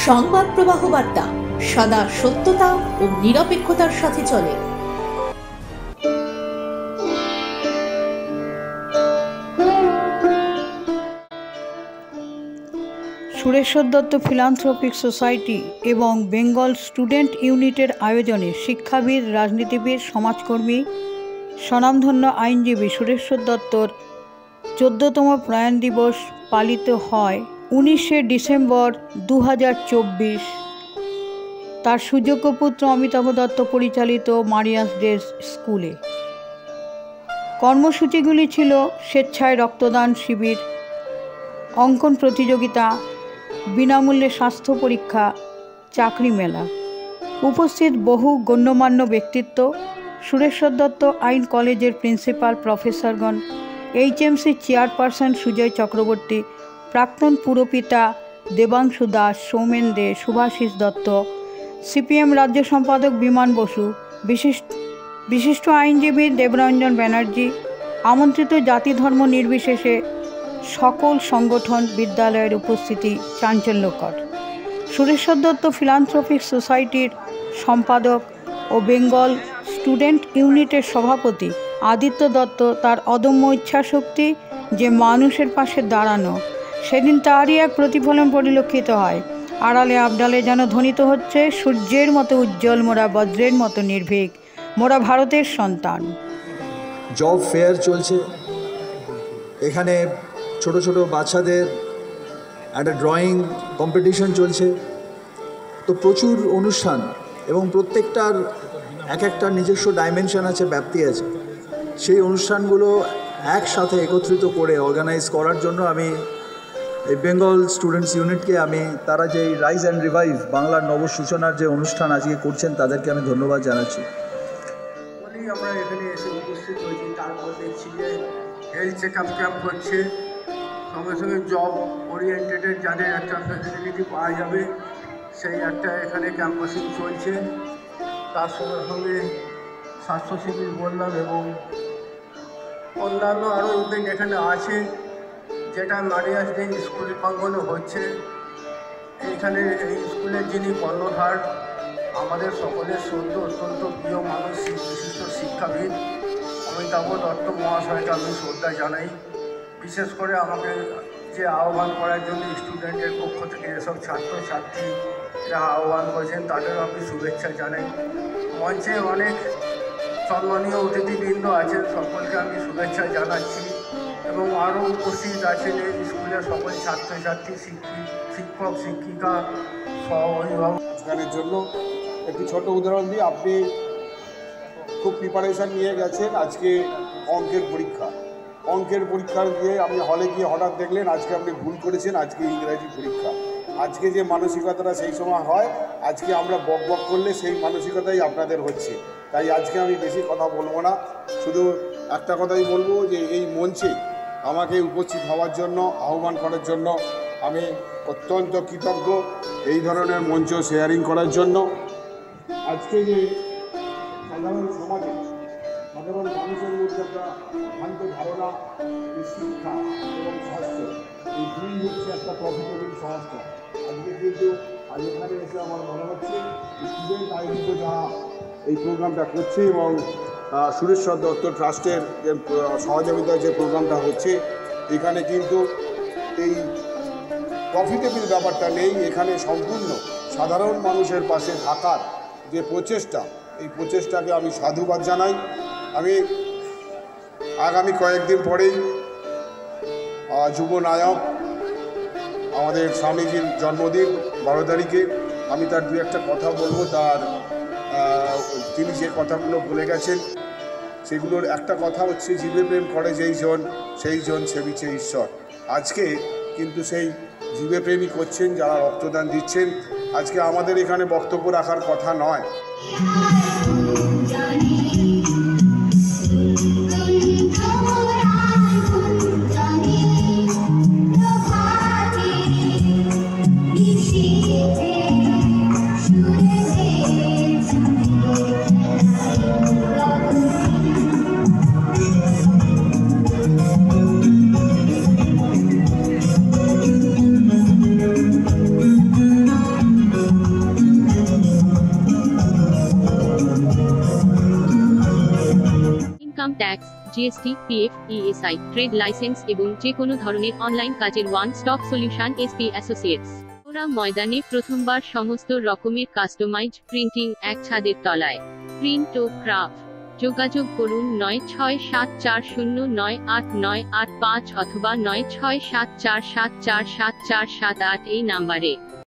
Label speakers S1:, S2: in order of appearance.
S1: সংবাদ প্রবাহ বার্তা সদা সত্যতা ও নিরপেক্ষতার সাথে চলে।
S2: সুরেশ্বর দত্ত ফিলান্থ্রপিক সোসাইটি এবং বেঙ্গল স্টুডেন্ট ইউনিটের আয়োজনে শিক্ষাবিদ, রাজনীতিবিদ, সমাজকর্মী, স্বনামধন্য আইনজীবী সুরেশ্বর দত্তর 14তম প্রয়াণ দিবস পালিত হয় 19শে ডিসেম্বর 2024 তার সুযোগ্য পুত্র অমিতাভ দত্ত পরিচালিত মারিয়াস ডে স্কুলে। কর্মসূচিগুলি ছিল স্বেচ্ছায় রক্তদান শিবির, অঙ্কন প্রতিযোগিতা, বিনামূল্যে স্বাস্থ্য পরীক্ষা, চাকরি মেলা। উপস্থিত বহু গণ্যমান্য ব্যক্তিত্ব, সুরেশ্বর দত্ত আইন কলেজের প্রিন্সিপাল প্রফেসরগণ, HMC চেয়ারপারসন সুজয় চক্রবর্তী, প্রাক্তন পুরপিতা দেবাংশু দাস, সৌমেন দে, শুভাশিস দত্ত, CPM রাজ্য সম্পাদক বিমান বসু, বিশিষ্ট আইনজীবী দেবরঞ্জন ব্যানার্জি, আমন্ত্রিত জাতি ধর্ম নির্বিশেষে সকল সংগঠন, বিদ্যালয়ের উপস্থিতি চাঞ্চল্যকর। সুরেশ্বর দত্ত ফিলান্থ্রপিক সোসাইটির সম্পাদক ও বেঙ্গল স্টুডেন্ট ইউনিটের সভাপতি আদিত্য দত্ত তার অদম্য ইচ্ছাশক্তি যে মানুষের পাশে দাঁড়ানো, সেদিন তারই এক প্রতিফলন পরিলক্ষিত হয়। আড়ালে আবডালে যেন ধ্বনিত হচ্ছে সূর্যের মতো উজ্জ্বল, মোরা বজ্রের মতো নির্ভীক, মোরা ভারতের সন্তান।
S3: জব ফেয়ার চলছে এখানে, ছোট ছোট বাচ্চাদের একটা ড্রয়িং কম্পিটিশন চলছে, তো প্রচুর অনুষ্ঠান এবং প্রত্যেকটার এক একটা নিজস্ব ডাইমেনশন আছে, ব্যাপ্তি আছে। সেই অনুষ্ঠানগুলো একসাথে একত্রিত করে অর্গানাইজ করার জন্য আমি এই বেঙ্গল স্টুডেন্টস ইউনিটকে তারা যে রাইজ অ্যান্ড রিভাইভ বাংলার নবসূচনার যে অনুষ্ঠান আজকে করছেন তাদেরকে আমি ধন্যবাদ জানাচ্ছি।
S4: আমরা এখানে এসে উপস্থিত হয়েছি, তারপর দেখছি যে হেলথ চেক আপ ক্যাম্প হচ্ছে, সঙ্গে সঙ্গে জব ওরিয়েন্টেডের যাদের একটা ফ্যাসিলিটি পাওয়া যাবে সেই একটা এখানে ক্যাম্পাসিং চলছে। তার সঙ্গে সঙ্গে স্বাস্থ্য শিবির বললাম এবং অন্যান্য আরও ইভেন্ট এখানে আছে, যেটা মারিয়াস ডে স্কুল প্রাঙ্গণে হচ্ছে। এইখানে এই স্কুলের যিনি কর্ণধার, আমাদের সকলের অত্যন্ত প্রিয় মানুষ, বিশিষ্ট শিক্ষাবিদ অমিতাভ দত্ত মহাশয়কে আমি শ্রদ্ধা জানাই। বিশেষ করে আমাকে যে আহ্বান করার জন্য স্টুডেন্টের পক্ষ থেকে এসব ছাত্রছাত্রীরা আহ্বান করেছেন তাদেরও আমি শুভেচ্ছা জানাই। মঞ্চে অনেক সম্মানীয় অতিথিবৃন্দ আছেন, সকলকে আমি শুভেচ্ছা জানাচ্ছি এবং আরও উপস্থিত আছেন এই স্কুলের সকল ছাত্রছাত্রী, শিক্ষক, শিক্ষিকা, সহ অভিভাবকের
S5: জন্য একটি ছোট উদাহরণ দিই। আপনি খুব প্রিপারেশান নিয়ে গেছেন, আজকে অঙ্কের পরীক্ষা দিয়ে আপনি হলে গিয়ে হঠাৎ দেখলেন আজকে আপনি ভুল করেছেন, আজকে ইংরাজি পরীক্ষা। আজকে যে মানসিকতাটা সেই সময় হয়, আজকে আমরা বক করলে সেই মানসিকতাই আপনাদের হচ্ছে। তাই আজকে আমি বেশি কথা বলবো না, শুধু একটা কথাই বলবো যে এই মঞ্চে আমাকে উপস্থিত হওয়ার জন্য, আহ্বান করার জন্য আমি অত্যন্ত কৃতজ্ঞ। এই ধরনের মঞ্চ শেয়ারিং করার জন্য আজকে যে সাধারণ সমাজে সাধারণ মানুষের মধ্যে একটা ভ্রান্ত ধারণা, শিক্ষা এবং স্বাস্থ্য, এই দুই হচ্ছে একটা প্রফিটেবল সংস্থা। আজকে কিন্তু এখানে এসে আমার মনে হচ্ছে স্টুডেন্ট আয়োজিত যারা এই প্রোগ্রামটা করছে এবং সুরেশ্বর দত্ত ট্রাস্টের যে সহযোগিতায় যে প্রোগ্রামটা হচ্ছে, এখানে কিন্তু এই প্রফিটেবল ব্যাপারটা নেই। এখানে সম্পূর্ণ সাধারণ মানুষের পাশে থাকার যে প্রচেষ্টা, এই প্রচেষ্টাকে আমি সাধুবাদ জানাই। আমি আগামী কয়েকদিন পরেই যুব নায়ক আমাদের স্বামীজির জন্মদিন 12 তারিখে, আমি তার দু একটা কথা বলবো। তিনি যে কথাগুলো বলে গেছেন সেগুলোর একটা কথা হচ্ছে, জীবে প্রেম করে সেই জন সেবিছে ঈশ্বর। আজকে কিন্তু সেই জীবে প্রেমই করছেন যারা রক্তদান দিচ্ছেন। আজকে আমাদের এখানে বক্তব্য রাখার কথা নয়।
S6: Income tax, GST, PF, ESI, trade licence এবং যে কোনো ধরনের অনলাইন কাজের one stop solution SP associates. ওরা ময়দানে প্রথমবার সমস্ত রকমের কাস্টমাইজড প্রিন্টিং এক ছাদের তলায়। প্রিন্ট ও ক্রাফট। যোগাযোগ করুন 9674098985 অথবা 9674747478 এই নাম্বারে।